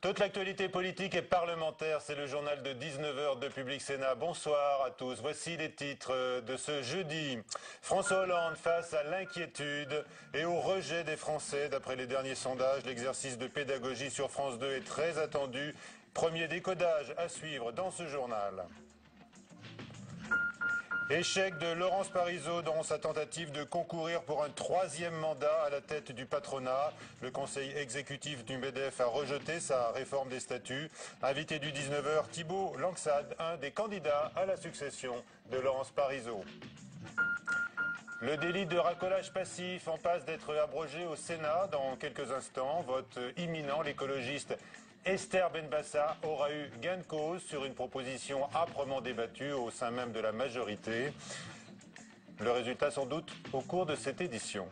Toute l'actualité politique et parlementaire, c'est le journal de 19h de Public Sénat. Bonsoir à tous. Voici les titres de ce jeudi. François Hollande face à l'inquiétude et au rejet des Français. D'après les derniers sondages, l'exercice de pédagogie sur France 2 est très attendu. Premier décodage à suivre dans ce journal. Échec de Laurence Parisot dans sa tentative de concourir pour un troisième mandat à la tête du patronat. Le conseil exécutif du MEDEF a rejeté sa réforme des statuts. Invité du 19h, Thibault Langsade, un des candidats à la succession de Laurence Parisot. Le délit de racolage passif en passe d'être abrogé au Sénat dans quelques instants. Vote imminent, l'écologiste Esther Benbassa aura eu gain de cause sur une proposition âprement débattue au sein même de la majorité. Le résultat sans doute au cours de cette édition.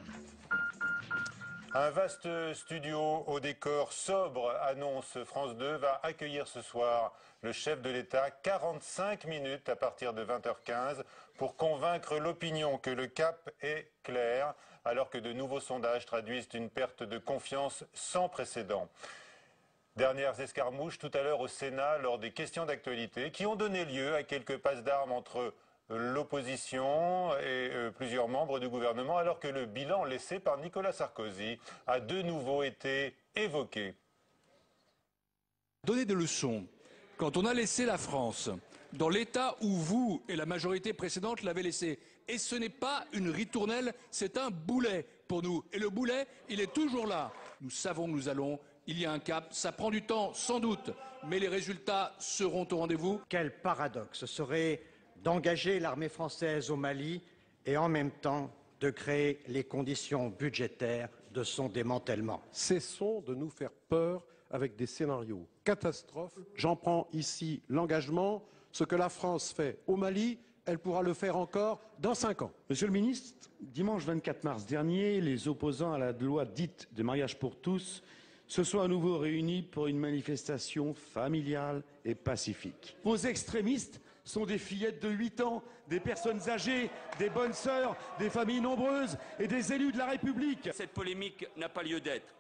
Un vaste studio au décor sobre, annonce France 2, va accueillir ce soir le chef de l'État 45 minutes à partir de 20h15 pour convaincre l'opinion que le cap est clair alors que de nouveaux sondages traduisent une perte de confiance sans précédent. Dernières escarmouches tout à l'heure au Sénat lors des questions d'actualité qui ont donné lieu à quelques passes d'armes entre l'opposition et plusieurs membres du gouvernement alors que le bilan laissé par Nicolas Sarkozy a de nouveau été évoqué. Donner des leçons quand on a laissé la France dans l'état où vous et la majorité précédente l'avez laissé. Et ce n'est pas une ritournelle, c'est un boulet pour nous. Et le boulet, il est toujours là. Nous savons que nous allons. Il y a un cap, ça prend du temps, sans doute, mais les résultats seront au rendez-vous. Quel paradoxe ce serait d'engager l'armée française au Mali et en même temps de créer les conditions budgétaires de son démantèlement. Cessons de nous faire peur avec des scénarios catastrophes. J'en prends ici l'engagement. Ce que la France fait au Mali, elle pourra le faire encore dans 5 ans. Monsieur le ministre, dimanche 24 mars dernier, les opposants à la loi dite de mariage pour tous se sont à nouveau réunis pour une manifestation familiale et pacifique. Vos extrémistes sont des fillettes de 8 ans, des personnes âgées, des bonnes sœurs, des familles nombreuses et des élus de la République. Cette polémique n'a pas lieu d'être.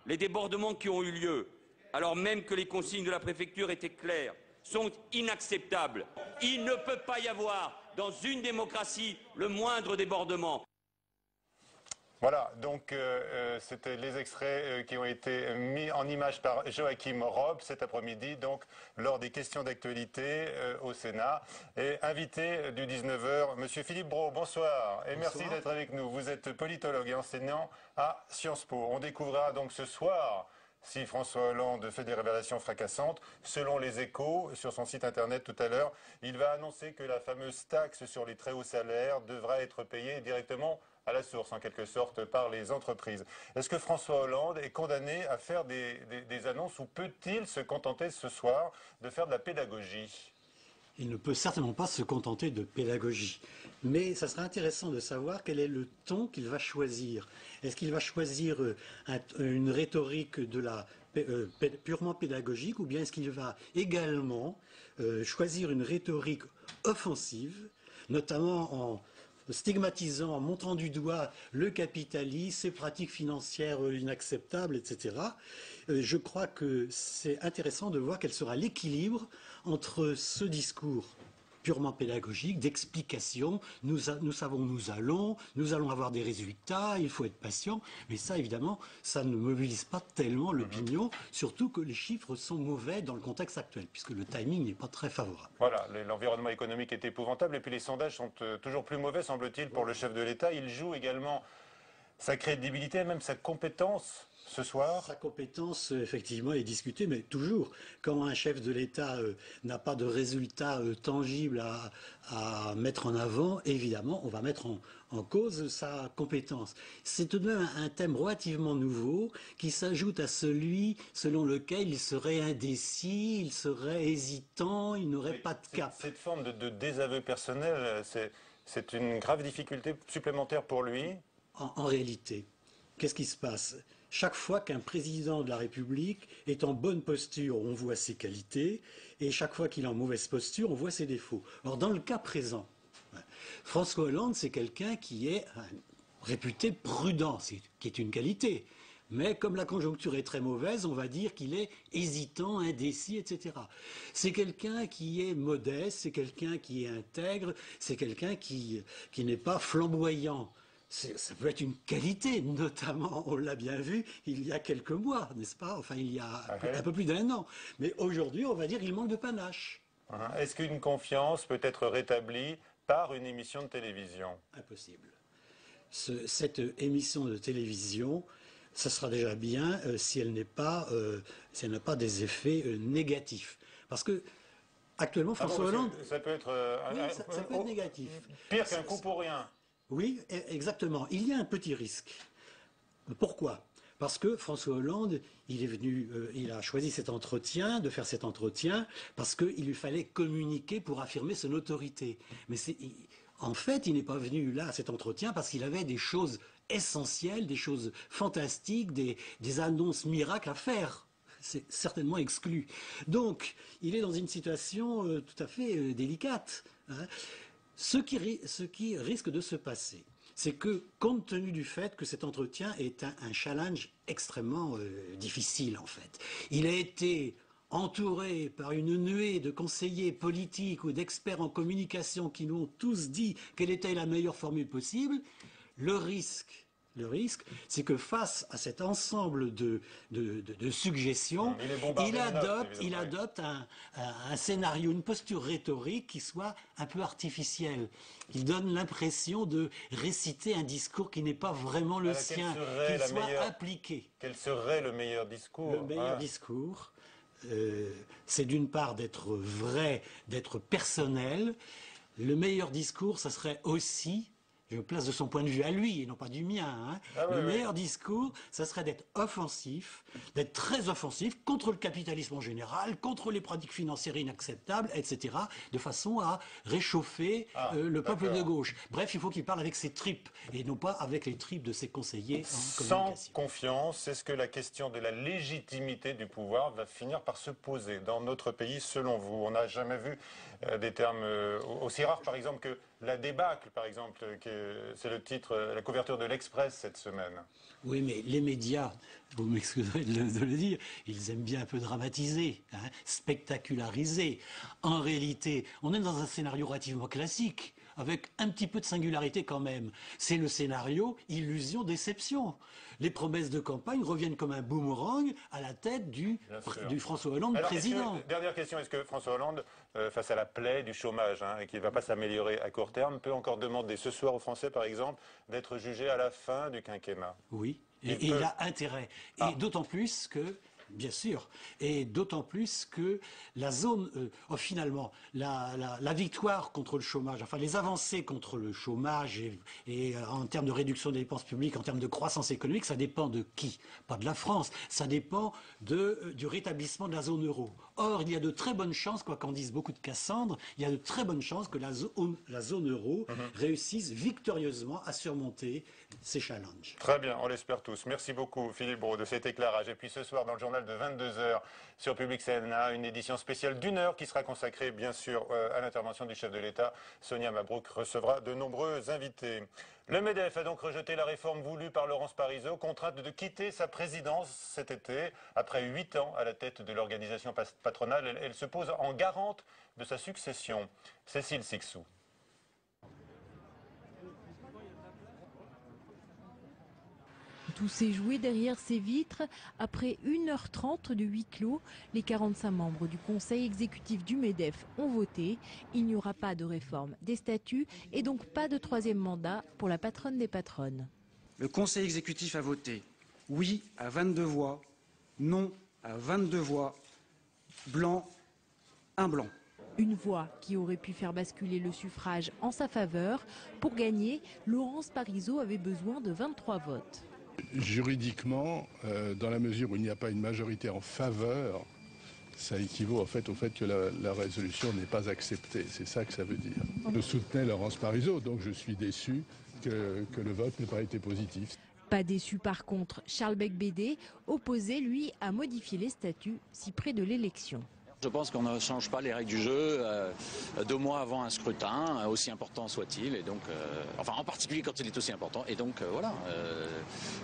Les débordements qui ont eu lieu, alors même que les consignes de la préfecture étaient claires, sont inacceptables. Il ne peut pas y avoir, dans une démocratie, le moindre débordement. Voilà, donc c'était les extraits qui ont été mis en image par Joachim Robb cet après-midi, donc lors des questions d'actualité au Sénat. Et invité du 19h, Monsieur Philippe Brault, bonsoir et merci d'être avec nous. Vous êtes politologue et enseignant à Sciences Po. On découvrira donc ce soir si François Hollande fait des révélations fracassantes. Selon les Échos, sur son site internet tout à l'heure, il va annoncer que la fameuse taxe sur les très hauts salaires devra être payée directement à la source, en quelque sorte, par les entreprises. Est-ce que François Hollande est condamné à faire des annonces ou peut-il se contenter ce soir de faire de la pédagogie ? Il ne peut certainement pas se contenter de pédagogie. Mais ça serait intéressant de savoir quel est le ton qu'il va choisir. Est-ce qu'il va choisir une rhétorique purement pédagogique ou bien est-ce qu'il va également choisir une rhétorique offensive, notamment en stigmatisant, en montrant du doigt le capitalisme, ses pratiques financières inacceptables, etc. Je crois que c'est intéressant de voir quel sera l'équilibre entre ce discours purement pédagogique, d'explication, nous savons nous allons avoir des résultats, il faut être patient, mais ça évidemment, ça ne mobilise pas tellement l'opinion, surtout que les chiffres sont mauvais dans le contexte actuel, puisque le timing n'est pas très favorable. Voilà, l'environnement économique est épouvantable, et puis les sondages sont toujours plus mauvais, semble-t-il, pour le chef de l'État. Il joue également sa crédibilité et même sa compétence ce soir. Sa compétence, effectivement, est discutée, mais toujours, quand un chef de l'État n'a pas de résultats tangibles à mettre en avant, évidemment, on va mettre en cause sa compétence. C'est tout de même un thème relativement nouveau qui s'ajoute à celui selon lequel il serait indécis, il serait hésitant, il n'aurait pas de cap. Cette forme de désaveu personnel, c'est une grave difficulté supplémentaire pour lui. En réalité, qu'est-ce qui se passe ? Chaque fois qu'un président de la République est en bonne posture, on voit ses qualités, et chaque fois qu'il est en mauvaise posture, on voit ses défauts. Or, dans le cas présent, François Hollande, c'est quelqu'un qui est réputé prudent, qui est une qualité. Mais comme la conjoncture est très mauvaise, on va dire qu'il est hésitant, indécis, etc. C'est quelqu'un qui est modeste, c'est quelqu'un qui est intègre, c'est quelqu'un qui n'est pas flamboyant. Ça peut être une qualité, notamment, on l'a bien vu, il y a quelques mois, n'est-ce pas? Enfin, il y a un peu plus d'1 an. Mais aujourd'hui, on va dire qu'il manque de panache. Est-ce qu'une confiance peut être rétablie par une émission de télévision? Impossible. Cette émission de télévision, ça sera déjà bien si elle n'a pas des effets négatifs. Parce que actuellement, François Hollande... Ça peut être, ça peut être négatif. Pire qu'un coup pour rien. Oui, exactement. Il y a un petit risque. Pourquoi? Parce que François Hollande, il a choisi de faire cet entretien, parce qu'il lui fallait communiquer pour affirmer son autorité. Mais en fait, il n'est pas venu là à cet entretien parce qu'il avait des choses essentielles, des choses fantastiques, des annonces miracles à faire. C'est certainement exclu. Donc, il est dans une situation tout à fait délicate. Hein. Ce qui risque de se passer, c'est que, compte tenu du fait que cet entretien est un challenge extrêmement difficile, en fait, il a été entouré par une nuée de conseillers politiques ou d'experts en communication qui nous ont tous dit quelle était la meilleure formule possible. Le risque, c'est que face à cet ensemble de suggestions, il adopte un scénario, une posture rhétorique qui soit un peu artificielle. Il donne l'impression de réciter un discours qui n'est pas vraiment le sien, qu'il soit appliqué. Quel serait le meilleur discours? Le meilleur discours, c'est d'une part d'être vrai, d'être personnel. Le meilleur discours, ça serait aussi... Je me place de son point de vue à lui et non pas du mien. Hein. Le meilleur discours, ça serait d'être offensif, d'être très offensif contre le capitalisme en général, contre les pratiques financières inacceptables, etc., de façon à réchauffer le peuple de gauche. Bref, il faut qu'il parle avec ses tripes et non pas avec les tripes de ses conseillers en communication. Sans confiance, est-ce que la question de la légitimité du pouvoir va finir par se poser dans notre pays, selon vous? On n'a jamais vu des termes aussi rares, par exemple, que la débâcle, par exemple, c'est le titre, la couverture de l'Express cette semaine. Oui, mais les médias, vous m'excuserez de le dire, ils aiment bien un peu dramatiser, hein, spectaculariser. En réalité, on est dans un scénario relativement classique, avec un petit peu de singularité quand même. C'est le scénario illusion-déception. Les promesses de campagne reviennent comme un boomerang à la tête du François Hollande président. Dernière question, est-ce que François Hollande, face à la plaie du chômage, hein, et qui ne va pas s'améliorer à court terme, peut encore demander ce soir aux Français, par exemple, d'être jugé à la fin du quinquennat? Oui, et il a intérêt. Et d'autant plus que... Bien sûr, et d'autant plus que la zone, finalement, la victoire contre le chômage, enfin les avancées contre le chômage et en termes de réduction des dépenses publiques, en termes de croissance économique, ça dépend de qui? Pas de la France, ça dépend du rétablissement de la zone euro. Or, il y a de très bonnes chances, quoi qu'en disent beaucoup de Cassandre, il y a de très bonnes chances que la zone euro réussisse victorieusement à surmonter ces challenges. Très bien, on l'espère tous. Merci beaucoup Philippe Brault de cet éclairage. Et puis ce soir dans le journal de 22h sur Public CNA, une édition spéciale d'1 heure qui sera consacrée bien sûr à l'intervention du chef de l'État. Sonia Mabrouk recevra de nombreux invités. Le MEDEF a donc rejeté la réforme voulue par Laurence Parisot, contrainte de quitter sa présidence cet été. Après 8 ans à la tête de l'organisation patronale, elle se pose en garante de sa succession. Cécile Sixou. Tout s'est joué derrière ces vitres. Après 1h30 de huis clos, les 45 membres du conseil exécutif du MEDEF ont voté. Il n'y aura pas de réforme des statuts et donc pas de 3e mandat pour la patronne des patronnes. Le conseil exécutif a voté oui à 22 voix, non à 22 voix, blanc, un blanc. Une voix qui aurait pu faire basculer le suffrage en sa faveur. Pour gagner, Laurence Parisot avait besoin de 23 votes. Juridiquement, dans la mesure où il n'y a pas une majorité en faveur, ça équivaut en fait au fait que la résolution n'est pas acceptée. C'est ça que ça veut dire. Je soutenais Laurence Parisot, donc je suis déçu que le vote n'ait pas été positif. Pas déçu par contre, Charles Becbédé, opposé lui à modifier les statuts si près de l'élection. Je pense qu'on ne change pas les règles du jeu 2 mois avant un scrutin, aussi important soit-il, et donc, enfin en particulier quand il est aussi important. Et donc voilà,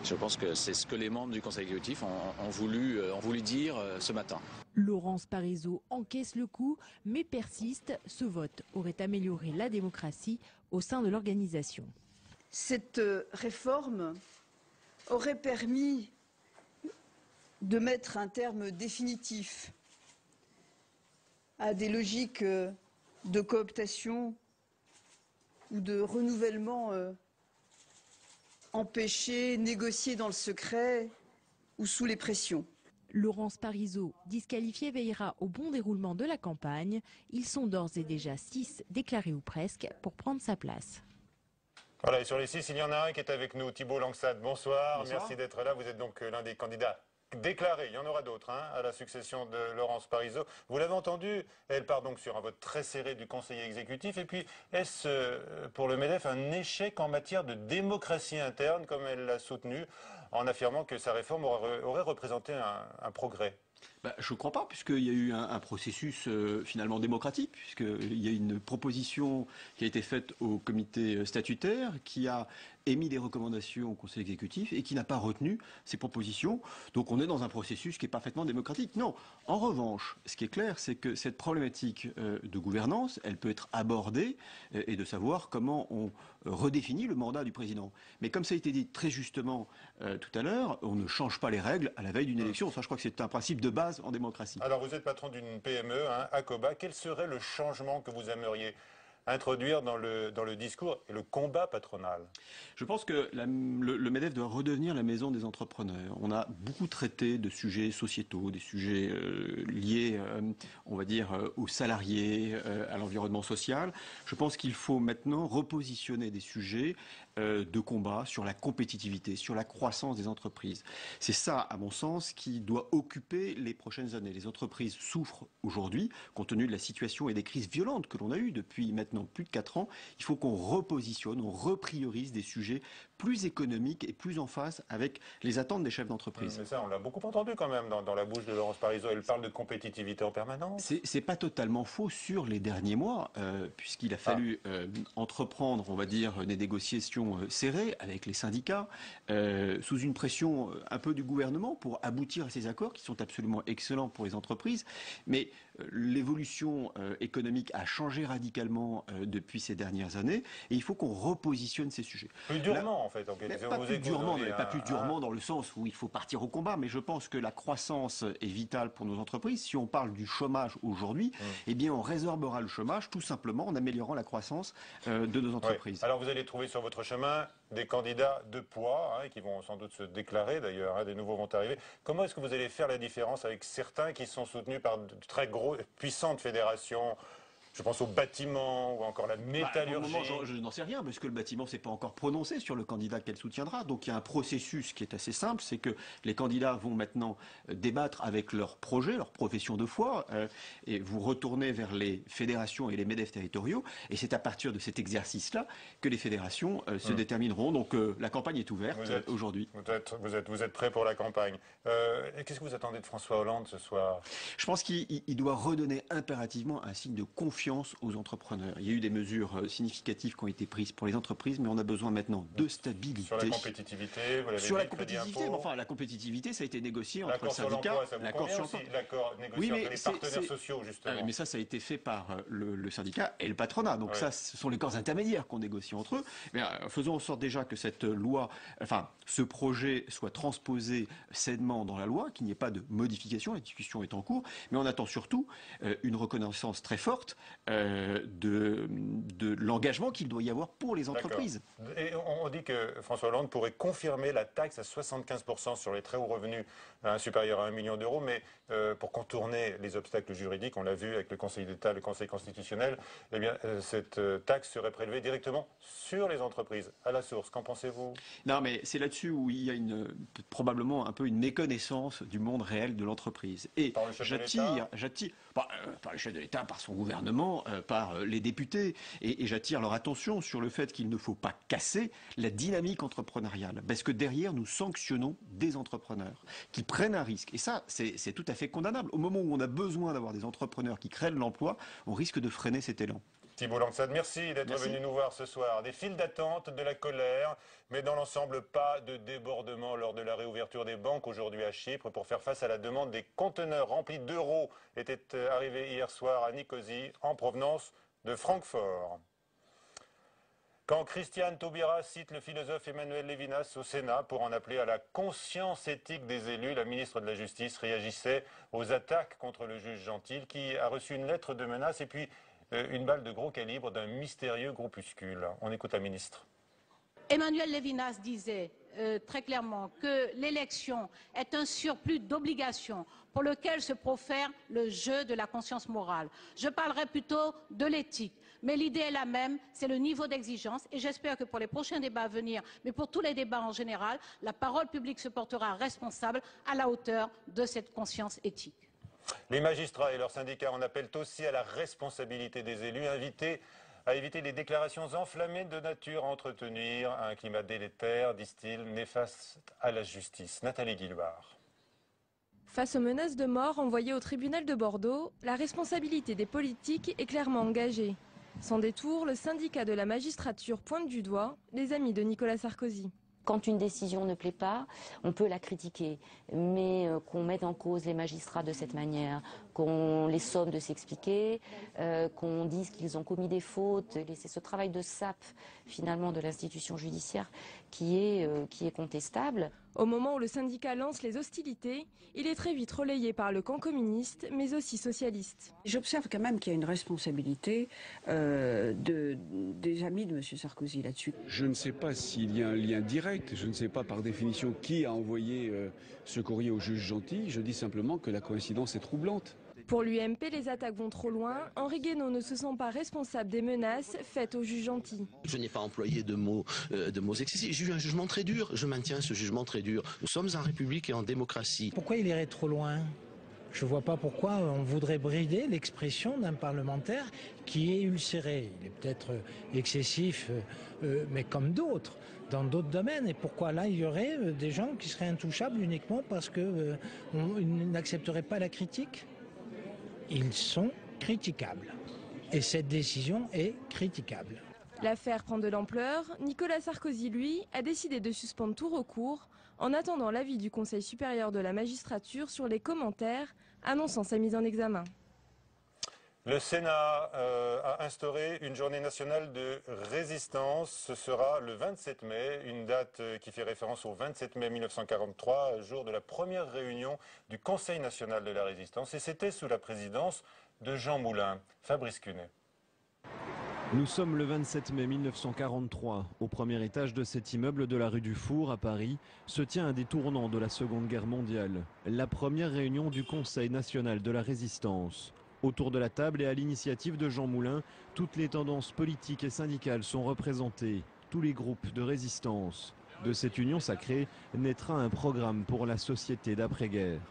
je pense que c'est ce que les membres du Conseil exécutif ont voulu dire ce matin. Laurence Parisot encaisse le coup, mais persiste. Ce vote aurait amélioré la démocratie au sein de l'organisation. Cette réforme aurait permis de mettre un terme définitif à des logiques de cooptation ou de renouvellement empêchés, négociés dans le secret ou sous les pressions. Laurence Parisot, disqualifiée, veillera au bon déroulement de la campagne. Ils sont d'ores et déjà 6 déclarés ou presque pour prendre sa place. Voilà, et sur les 6, il y en a un qui est avec nous, Thibault Langsat. Bonsoir. Bonsoir. Merci d'être là. Vous êtes donc l'un des candidats déclarés. Il y en aura d'autres à la succession de Laurence Parisot. Vous l'avez entendu, elle part donc sur un vote très serré du conseiller exécutif. Et puis, est-ce pour le MEDEF un échec en matière de démocratie interne, comme elle l'a soutenu, en affirmant que sa réforme aurait représenté un progrès? Je ne crois pas, puisqu'il y a eu un processus finalement démocratique, puisqu'il y a une proposition qui a été faite au comité statutaire, qui a émis des recommandations au Conseil exécutif et qui n'a pas retenu ces propositions. Donc on est dans un processus qui est parfaitement démocratique. Non. En revanche, ce qui est clair, c'est que cette problématique de gouvernance, elle peut être abordée et de savoir comment on redéfinit le mandat du président. Mais comme ça a été dit très justement tout à l'heure, on ne change pas les règles à la veille d'une élection. Ça, je crois que c'est un principe de base en démocratie. Alors vous êtes patron d'une PME, Acoba. Quel serait le changement que vous aimeriez introduire dans le discours et le combat patronal? Je pense que le MEDEF doit redevenir la maison des entrepreneurs. On a beaucoup traité de sujets sociétaux, des sujets liés, on va dire, aux salariés, à l'environnement social. Je pense qu'il faut maintenant repositionner des sujets de combat sur la compétitivité, sur la croissance des entreprises. C'est ça, à mon sens, qui doit occuper les prochaines années. Les entreprises souffrent aujourd'hui, compte tenu de la situation et des crises violentes que l'on a eues depuis maintenant plus de 4 ans. Il faut qu'on repositionne, on repriorise des sujets plus économiques et plus en phase avec les attentes des chefs d'entreprise. Mais ça, on l'a beaucoup entendu quand même dans la bouche de Laurence Parisot. Elle parle de compétitivité en permanence. C'est pas totalement faux sur les derniers mois, puisqu'il a fallu entreprendre, on va dire, des négociations serrées avec les syndicats, sous une pression un peu du gouvernement pour aboutir à ces accords qui sont absolument excellents pour les entreprises. Mais l'évolution économique a changé radicalement depuis ces dernières années et il faut qu'on repositionne ces sujets. Plus durement, en fait. Pas plus durement dans le sens où il faut partir au combat, mais je pense que la croissance est vitale pour nos entreprises. Si on parle du chômage aujourd'hui, eh bien on résorbera le chômage tout simplement en améliorant la croissance de nos entreprises. Ouais. Alors vous allez trouver sur votre chemin des candidats de poids, qui vont sans doute se déclarer d'ailleurs, des nouveaux vont arriver. Comment est-ce que vous allez faire la différence avec certains qui sont soutenus par de très puissantes fédérations? Je pense au bâtiment ou encore la métallurgie. Pour le moment, je n'en sais rien, parce que le bâtiment ne s'est pas encore prononcé sur le candidat qu'elle soutiendra. Donc il y a un processus qui est assez simple, c'est que les candidats vont maintenant débattre avec leur projet, leur profession de foi, et vous retournez vers les fédérations et les MEDEF territoriaux. Et c'est à partir de cet exercice-là que les fédérations se détermineront. Donc la campagne est ouverte aujourd'hui. Vous êtes prêts pour la campagne. Qu'est-ce que vous attendez de François Hollande ce soir? Je pense qu'il doit redonner impérativement un signe de confiance aux entrepreneurs. Il y a eu des mesures significatives qui ont été prises pour les entreprises, mais on a besoin maintenant de stabilité. Sur la compétitivité, vous l'avez dit, sur la compétitivité, mais enfin la compétitivité, ça a été négocié entre le syndicat, l'accord négocié entre les partenaires sociaux justement. Mais ça a été fait par le syndicat et le patronat. Donc ça, ce sont les corps intermédiaires qu'on négocie entre eux. Mais faisons en sorte déjà que cette loi, ce projet soit transposé sainement dans la loi, qu'il n'y ait pas de modification. La discussion est en cours, mais on attend surtout une reconnaissance très forte de l'engagement qu'il doit y avoir pour les entreprises. Et on dit que François Hollande pourrait confirmer la taxe à 75% sur les très hauts revenus supérieurs à 1 million d'euros, mais pour contourner les obstacles juridiques, on l'a vu avec le Conseil d'État, le Conseil constitutionnel, eh bien, cette taxe serait prélevée directement sur les entreprises, à la source. Qu'en pensez-vous? Non, mais c'est là-dessus où il y a probablement un peu une méconnaissance du monde réel de l'entreprise. Et j'attire, par le chef de l'État, par son gouvernement, par les députés. Et j'attire leur attention sur le fait qu'il ne faut pas casser la dynamique entrepreneuriale. Parce que derrière, nous sanctionnons des entrepreneurs qui prennent un risque. Et ça, c'est tout à fait condamnable. Au moment où on a besoin d'avoir des entrepreneurs qui créent de l'emploi, on risque de freiner cet élan. Thibault Langsade, merci d'être venu nous voir ce soir. Des files d'attente, de la colère, mais dans l'ensemble, pas de débordement lors de la réouverture des banques aujourd'hui à Chypre. Pour faire face à la demande, des conteneurs remplis d'euros étaient arrivés hier soir à Nicosie en provenance de Francfort. Quand Christiane Taubira cite le philosophe Emmanuel Levinas au Sénat pour en appeler à la conscience éthique des élus, la ministre de la Justice réagissait aux attaques contre le juge Gentil qui a reçu une lettre de menace et puis une balle de gros calibre d'un mystérieux groupuscule. On écoute la ministre. Emmanuel Levinas disait très clairement que l'élection est un surplus d'obligations pour lequel se profère le jeu de la conscience morale. Je parlerai plutôt de l'éthique, mais l'idée est la même, c'est le niveau d'exigence et j'espère que pour les prochains débats à venir, mais pour tous les débats en général, la parole publique se portera responsable à la hauteur de cette conscience éthique. Les magistrats et leurs syndicats en appellent aussi à la responsabilité des élus, invités à éviter les déclarations enflammées de nature à entretenir un climat délétère, disent-ils, néfaste à la justice. Nathalie Guillouard. Face aux menaces de mort envoyées au tribunal de Bordeaux, la responsabilité des politiques est clairement engagée. Sans détour, le syndicat de la magistrature pointe du doigt les amis de Nicolas Sarkozy. Quand une décision ne plaît pas, on peut la critiquer, mais qu'on mette en cause les magistrats de cette manière, qu'on les somme de s'expliquer, qu'on dise qu'ils ont commis des fautes, c'est ce travail de sape finalement de l'institution judiciaire qui est contestable. Au moment où le syndicat lance les hostilités, il est très vite relayé par le camp communiste, mais aussi socialiste. J'observe quand même qu'il y a une responsabilité des amis de M. Sarkozy là-dessus. Je ne sais pas s'il y a un lien direct, je ne sais pas par définition qui a envoyé ce courrier au juge Gentil, je dis simplement que la coïncidence est troublante. Pour l'UMP, les attaques vont trop loin. Henri Guénaud ne se sent pas responsable des menaces faites au juge Gentil. Je n'ai pas employé de mots excessifs. J'ai eu un jugement très dur. Je maintiens ce jugement très dur. Nous sommes en République et en démocratie. Pourquoi il irait trop loin ? Je ne vois pas pourquoi on voudrait brider l'expression d'un parlementaire qui est ulcéré. Il est peut-être excessif, mais comme d'autres, dans d'autres domaines. Et pourquoi là, il y aurait des gens qui seraient intouchables uniquement parce qu'ils n'accepteraient pas la critique ? Ils sont critiquables. Et cette décision est critiquable. L'affaire prend de l'ampleur. Nicolas Sarkozy, lui, a décidé de suspendre tout recours en attendant l'avis du Conseil supérieur de la magistrature sur les commentaires annonçant sa mise en examen. Le Sénat a instauré une journée nationale de résistance. Ce sera le 27 mai, une date qui fait référence au 27 mai 1943, jour de la première réunion du Conseil national de la résistance. Et c'était sous la présidence de Jean Moulin. Fabrice Cunet. Nous sommes le 27 mai 1943. Au premier étage de cet immeuble de la rue du Four à Paris se tient un des tournants de la Seconde Guerre mondiale. La première réunion du Conseil national de la résistance. Autour de la table et à l'initiative de Jean Moulin, toutes les tendances politiques et syndicales sont représentées, tous les groupes de résistance. De cette union sacrée naîtra un programme pour la société d'après-guerre.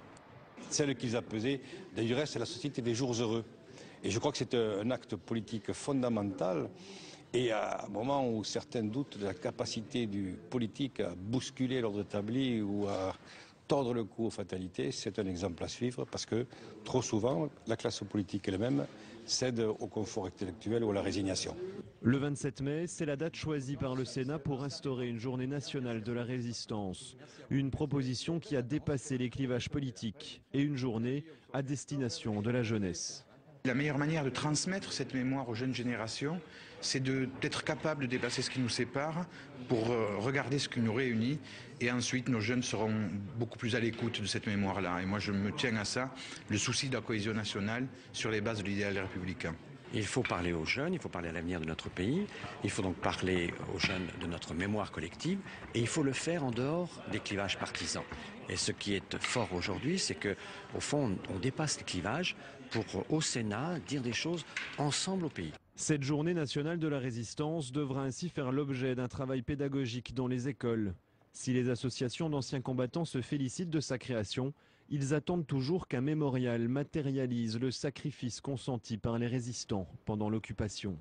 Celle qu'ils apaisaient, d'ailleurs, c'est la société des jours heureux. Et je crois que c'est un acte politique fondamental. Et à un moment où certains doutent de la capacité du politique à bousculer l'ordre établi ou à tordre le cou aux fatalités, c'est un exemple à suivre parce que trop souvent, la classe politique elle-même cède au confort intellectuel ou à la résignation. Le 27 mai, c'est la date choisie par le Sénat pour instaurer une journée nationale de la résistance. Une proposition qui a dépassé les clivages politiques et une journée à destination de la jeunesse. La meilleure manière de transmettre cette mémoire aux jeunes générations, c'est d'être capable de dépasser ce qui nous sépare pour regarder ce qui nous réunit. Et ensuite, nos jeunes seront beaucoup plus à l'écoute de cette mémoire-là. Et moi, je me tiens à ça, le souci de la cohésion nationale sur les bases de l'idéal républicain. Il faut parler aux jeunes, il faut parler à l'avenir de notre pays, il faut donc parler aux jeunes de notre mémoire collective et il faut le faire en dehors des clivages partisans. Et ce qui est fort aujourd'hui, c'est qu'au fond, on dépasse les clivages pour, au Sénat, dire des choses ensemble au pays. Cette journée nationale de la résistance devra ainsi faire l'objet d'un travail pédagogique dans les écoles. Si les associations d'anciens combattants se félicitent de sa création, Ils attendent toujours qu'un mémorial matérialise le sacrifice consenti par les résistants pendant l'occupation.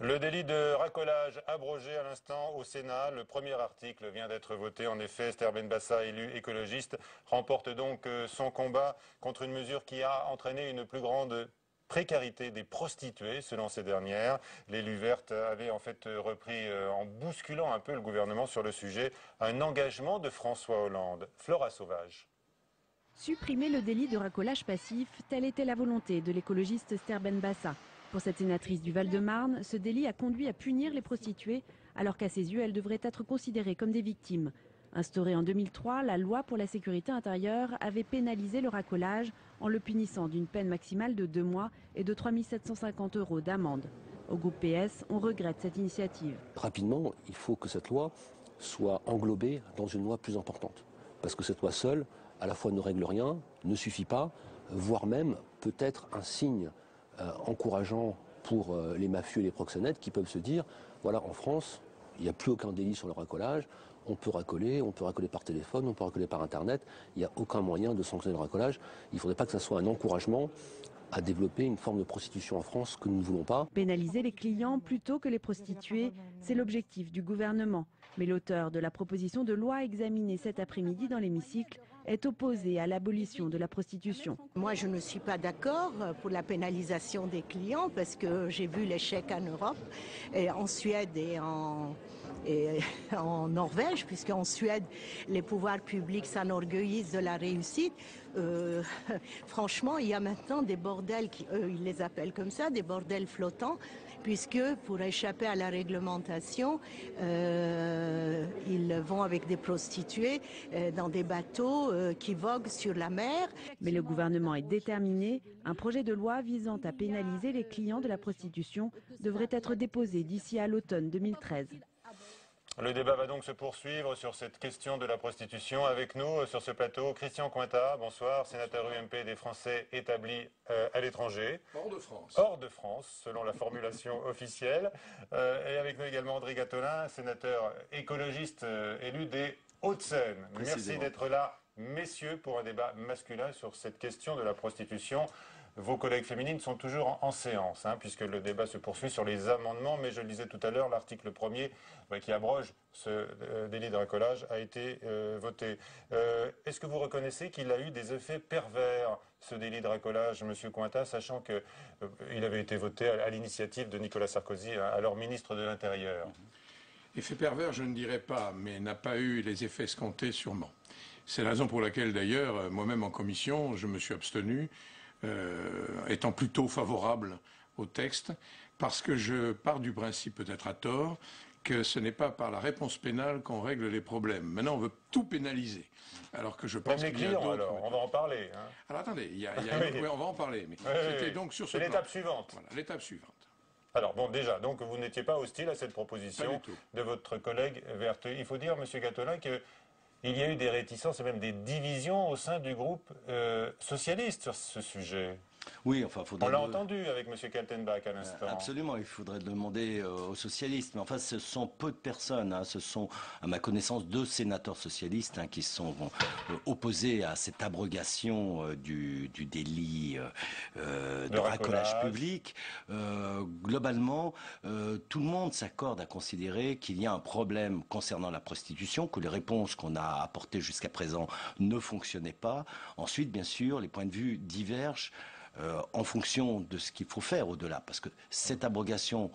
Le délit de racolage abrogé à l'instant au Sénat. Le premier article vient d'être voté. En effet, Esther Benbassa, élue écologiste, remporte donc son combat contre une mesure qui a entraîné une plus grande précarité des prostituées, selon ces dernières. L'élu verte avait en fait repris, en bousculant un peu le gouvernement sur le sujet, un engagement de François Hollande. Flora Sauvage. Supprimer le délit de racolage passif, telle était la volonté de l'écologiste Esther Benbassa. Pour cette sénatrice du Val-de-Marne, ce délit a conduit à punir les prostituées, alors qu'à ses yeux, elles devraient être considérées comme des victimes. Instaurée en 2003, la loi pour la sécurité intérieure avait pénalisé le racolage en le punissant d'une peine maximale de 2 mois et de 3 750 € d'amende. Au groupe PS, on regrette cette initiative. Rapidement, il faut que cette loi soit englobée dans une loi plus importante. Parce que cette loi seule, à la fois ne règle rien, ne suffit pas, voire même peut être un signe encourageant pour les mafieux et les proxénètes qui peuvent se dire, voilà, en France, il n'y a plus aucun délit sur le racolage, on peut racoler par téléphone, on peut racoler par Internet, il n'y a aucun moyen de sanctionner le racolage. Il ne faudrait pas que ça soit un encouragement à développer une forme de prostitution en France que nous ne voulons pas. Pénaliser les clients plutôt que les prostituées, c'est l'objectif du gouvernement. Mais l'auteur de la proposition de loi examinée cet après-midi dans l'hémicycle est opposé à l'abolition de la prostitution. Moi, je ne suis pas d'accord pour la pénalisation des clients parce que j'ai vu l'échec en Europe, et en Suède et en Norvège, puisqu'en Suède, les pouvoirs publics s'enorgueillissent de la réussite. Franchement, il y a maintenant des bordels, eux, ils les appellent comme ça, des bordels flottants, puisque pour échapper à la réglementation, ils vont avec des prostituées dans des bateaux qui voguent sur la mer. Mais le gouvernement est déterminé. Un projet de loi visant à pénaliser les clients de la prostitution devrait être déposé d'ici à l'automne 2013. Le débat va donc se poursuivre sur cette question de la prostitution. Avec nous sur ce plateau, Christian Cointat, bonsoir, sénateur UMP des Français établis à l'étranger. Hors de France. Hors de France, selon la formulation officielle. Et avec nous également André Gattolin, sénateur écologiste élu des Hauts-de-Seine. Merci d'être là, messieurs, pour un débat masculin sur cette question de la prostitution. Vos collègues féminines sont toujours en séance, puisque le débat se poursuit sur les amendements, mais je le disais tout à l'heure, l'article 1er qui abroge ce délit de racolage a été voté. Est-ce que vous reconnaissez qu'il a eu des effets pervers, ce délit de racolage, M. Cointat, sachant qu'il avait été voté à l'initiative de Nicolas Sarkozy, alors ministre de l'Intérieur? Effet pervers, je ne dirais pas, mais n'a pas eu les effets escomptés sûrement. C'est la raison pour laquelle, d'ailleurs, moi-même en commission, je me suis abstenu, étant plutôt favorable au texte, parce que je pars du principe, peut-être à tort, que ce n'est pas par la réponse pénale qu'on règle les problèmes. Maintenant, on veut tout pénaliser. Alors que je pense qu'il y a d'autres... alors, on va en parler. Alors attendez, oui, on va en parler. Mais c'était donc sur ce plan. L'étape suivante. Voilà, l'étape suivante. Alors bon, déjà, donc vous n'étiez pas hostile à cette proposition de votre collègue verte. Il faut dire, M. Gattolin, que il y a eu des réticences et même des divisions au sein du groupe socialiste sur ce sujet. Oui, enfin, on l'a entendu avec M. Kaltenbach à l'instant. Absolument, il faudrait le demander aux socialistes. Mais enfin, ce sont peu de personnes. Ce sont, à ma connaissance, 2 sénateurs socialistes qui sont opposés à cette abrogation du délit de racolage public. Globalement, tout le monde s'accorde à considérer qu'il y a un problème concernant la prostitution, que les réponses qu'on a apportées jusqu'à présent ne fonctionnaient pas. Ensuite, bien sûr, les points de vue divergent. En fonction de ce qu'il faut faire au-delà. Parce que cette abrogation,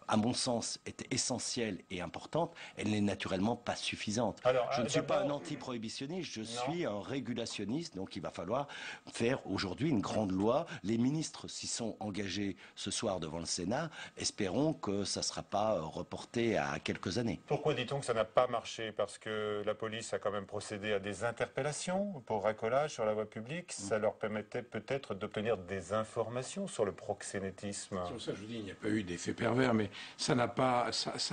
à mon sens, est essentielle et importante. Elle n'est naturellement pas suffisante. Alors, je ne suis pas un anti-prohibitionniste, je suis un régulationniste. Donc il va falloir faire aujourd'hui une grande loi. Les ministres s'y sont engagés ce soir devant le Sénat. Espérons que ça ne sera pas reporté à quelques années. Pourquoi dit-on que ça n'a pas marché? Parce que la police a quand même procédé à des interpellations pour racolage sur la voie publique. Ça leur permettait peut-être d'obtenir des informations sur le proxénétisme. Sur ça, je vous dis, il n'y a pas eu d'effet pervers, mais ça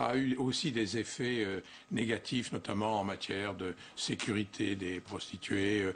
a eu aussi des effets négatifs, notamment en matière de sécurité des prostituées,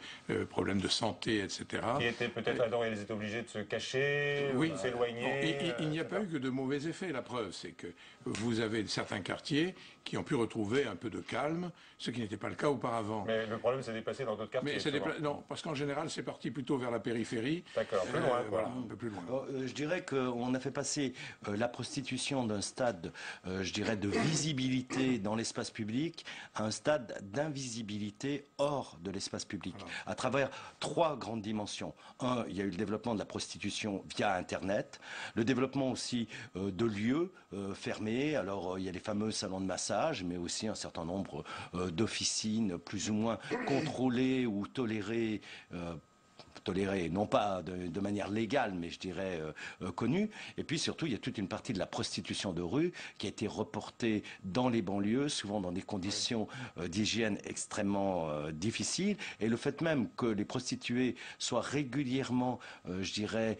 problèmes de santé, etc. Qui étaient peut-être ils étaient obligés de se cacher, de s'éloigner. Il n'y a pas eu que de mauvais effets. La preuve, c'est que vous avez certains quartiers qui ont pu retrouver un peu de calme, ce qui n'était pas le cas auparavant. Mais le problème s'est déplacé dans d'autres quartiers. Non, parce qu'en général, c'est parti plutôt vers la périphérie. D'accord, plus loin. Voilà, un peu plus loin. Je dirais qu'on a fait passer la prostitution d'un stade, je dirais, de visibilité dans l'espace public à un stade d'invisibilité hors de l'espace public, à travers 3 grandes dimensions. Un, il y a eu le développement de la prostitution via Internet, le développement aussi de lieux fermés. Alors, il y a les fameux salons de massage, mais aussi un certain nombre d'officines plus ou moins contrôlées ou tolérées, non pas de manière légale, mais je dirais connue. Et puis surtout, il y a toute une partie de la prostitution de rue qui a été reportée dans les banlieues, souvent dans des conditions d'hygiène extrêmement difficiles. Et le fait même que les prostituées soient régulièrement, je dirais,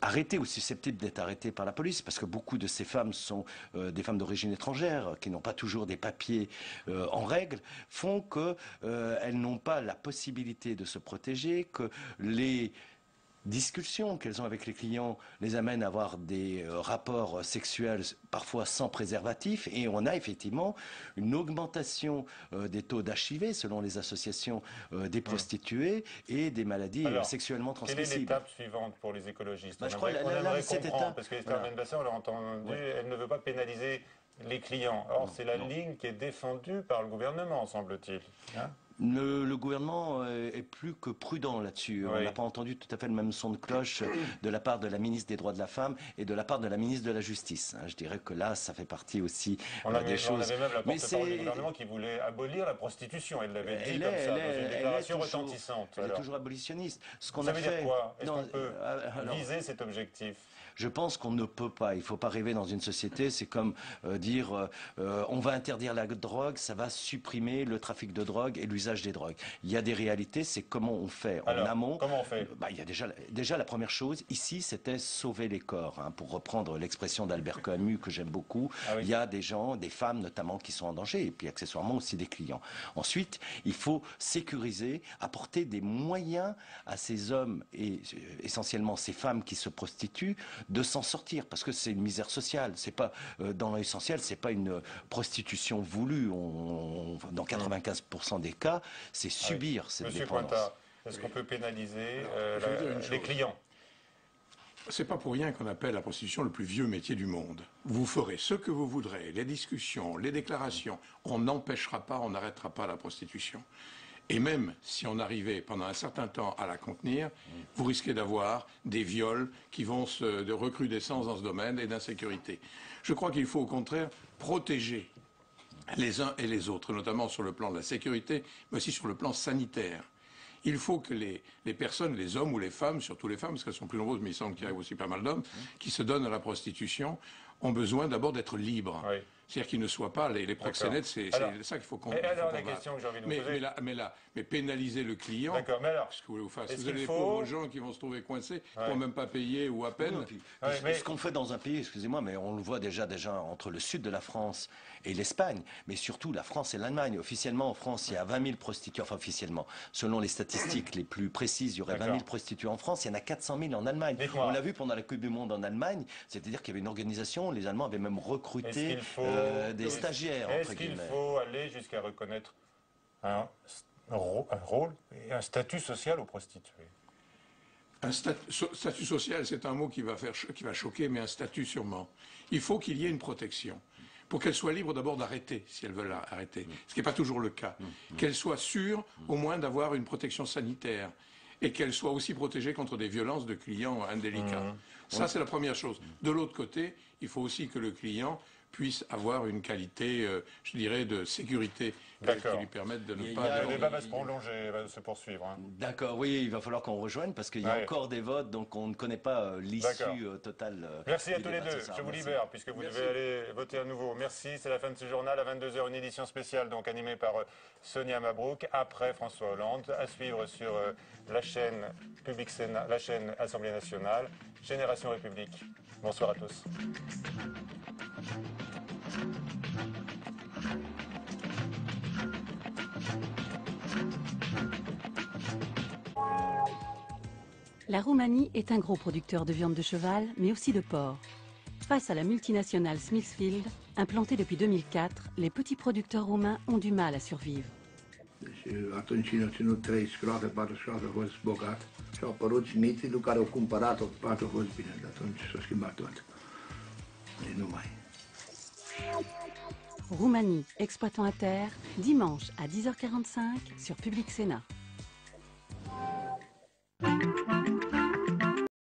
arrêtées ou susceptibles d'être arrêtées par la police, parce que beaucoup de ces femmes sont des femmes d'origine étrangère, qui n'ont pas toujours des papiers en règle, font qu'elles n'ont pas la possibilité de se protéger, que les discussions qu'elles ont avec les clients les amènent à avoir des rapports sexuels parfois sans préservatif, et on a effectivement une augmentation des taux d'HIV selon les associations des prostituées et des maladies sexuellement transmissibles. Quelle est l'étape suivante pour les écologistes? Je crois on aimerait comprendre, parce qu'Esther Benbassa, on l'a entendu, elle ne veut pas pénaliser les clients. Or, c'est la ligne qui est défendue par le gouvernement, semble-t-il. Le gouvernement est plus que prudent là-dessus. On n'a pas entendu tout à fait le même son de cloche de la part de la ministre des Droits de la Femme et de la part de la ministre de la Justice. Je dirais que là, ça fait partie aussi des choses. On avait même la porte-parole du gouvernement qui voulait abolir la prostitution. Elle l'avait dit comme ça, dans une déclaration retentissante. Elle est toujours abolitionniste. Ça veut dire quoi? Est-ce qu'on peut viser cet objectif? Je pense qu'on ne peut pas. Il ne faut pas rêver dans une société. C'est comme dire on va interdire la drogue, ça va supprimer le trafic de drogue et l'usage des drogues. Il y a des réalités, c'est comment on fait en amont. Comment on fait? Il y a déjà la première chose, ici, c'était sauver les corps. Pour reprendre l'expression d'Albert Camus, que j'aime beaucoup, il y a des gens, des femmes notamment, qui sont en danger, et puis accessoirement aussi des clients. Ensuite, il faut sécuriser, apporter des moyens à ces hommes, et essentiellement ces femmes qui se prostituent, de s'en sortir, parce que c'est une misère sociale. C'est pas dans l'essentiel, c'est pas une prostitution voulue. Dans 95% des cas, c'est subir cette dépendance. Monsieur Cointat, est-ce qu'on peut pénaliser les clients? C'est pas pour rien qu'on appelle la prostitution le plus vieux métier du monde. Vous ferez ce que vous voudrez, les discussions, les déclarations. On n'empêchera pas, on n'arrêtera pas la prostitution. Et même si on arrivait pendant un certain temps à la contenir, vous risquez d'avoir des viols qui vont de recrudescence dans ce domaine et d'insécurité. Je crois qu'il faut au contraire protéger les uns et les autres, notamment sur le plan de la sécurité, mais aussi sur le plan sanitaire. Il faut que les personnes, les hommes ou les femmes, surtout les femmes, parce qu'elles sont plus nombreuses, mais il semble qu'il y a aussi pas mal d'hommes, qui se donnent à la prostitution, ont besoin d'abord d'être libres. C'est-à-dire qu'ils ne soient pas les proxénètes, c'est ça qu'il faut comprendre. Et alors, la question que j'ai envie de vous poser... Mais pénaliser le client, ce que vous voulez vous faire. Vous avez des pauvres gens qui vont se trouver coincés, qui ne pourront même pas payer ou à peine. Ce qu'on fait dans un pays, excusez-moi, mais on le voit déjà entre le sud de la France et l'Espagne, mais surtout la France et l'Allemagne. Officiellement, en France, il y a 20 000 prostituées, enfin officiellement, selon les statistiques les plus précises, il y aurait 20 000 prostituées en France, il y en a 400 000 en Allemagne. On l'a vu pendant la Coupe du Monde en Allemagne, c'est-à-dire qu'il y avait une organisation, les Allemands avaient même recruté des stagiaires. Est-ce qu'il faut aller jusqu'à reconnaître un rôle et un statut social aux prostituées? Un statut social, c'est un mot qui va choquer, mais un statut sûrement. Il faut qu'il y ait une protection. Pour qu'elles soient libres d'abord d'arrêter, si elles veulent arrêter, ce qui n'est pas toujours le cas. Qu'elles soient sûres, au moins, d'avoir une protection sanitaire. Et qu'elles soient aussi protégées contre des violences de clients indélicats. Ça, c'est la première chose. De l'autre côté, il faut aussi que le client puisse avoir une qualité, je dirais, de sécurité qui lui permette de ne pas... Le débat va se prolonger, va se poursuivre. Hein. D'accord, oui, il va falloir qu'on rejoigne parce qu'il y a encore des votes, donc on ne connaît pas l'issue totale. Merci à tous les deux. Je vous libère puisque vous devez aller voter à nouveau. Merci, c'est la fin de ce journal. À 22h, une édition spéciale donc animée par Sonia Mabrouk. Après François Hollande, à suivre sur la chaîne Public Sénat, la chaîne Assemblée nationale, Génération République. Bonsoir à tous. La Roumanie est un gros producteur de viande de cheval, mais aussi de porc. Face à la multinationale Smithfield, implantée depuis 2004, les petits producteurs roumains ont du mal à survivre. Atunci cine a ținut 3 scroate, 4 scroate, a fost bogat. Și au apărut Smithfield care au cumpărat-o, 4 a fost bine, de atunci s-a schimbat tot. Et nu mai. Roumanie, exploitant à terre, dimanche à 10h45 sur Public Sénat.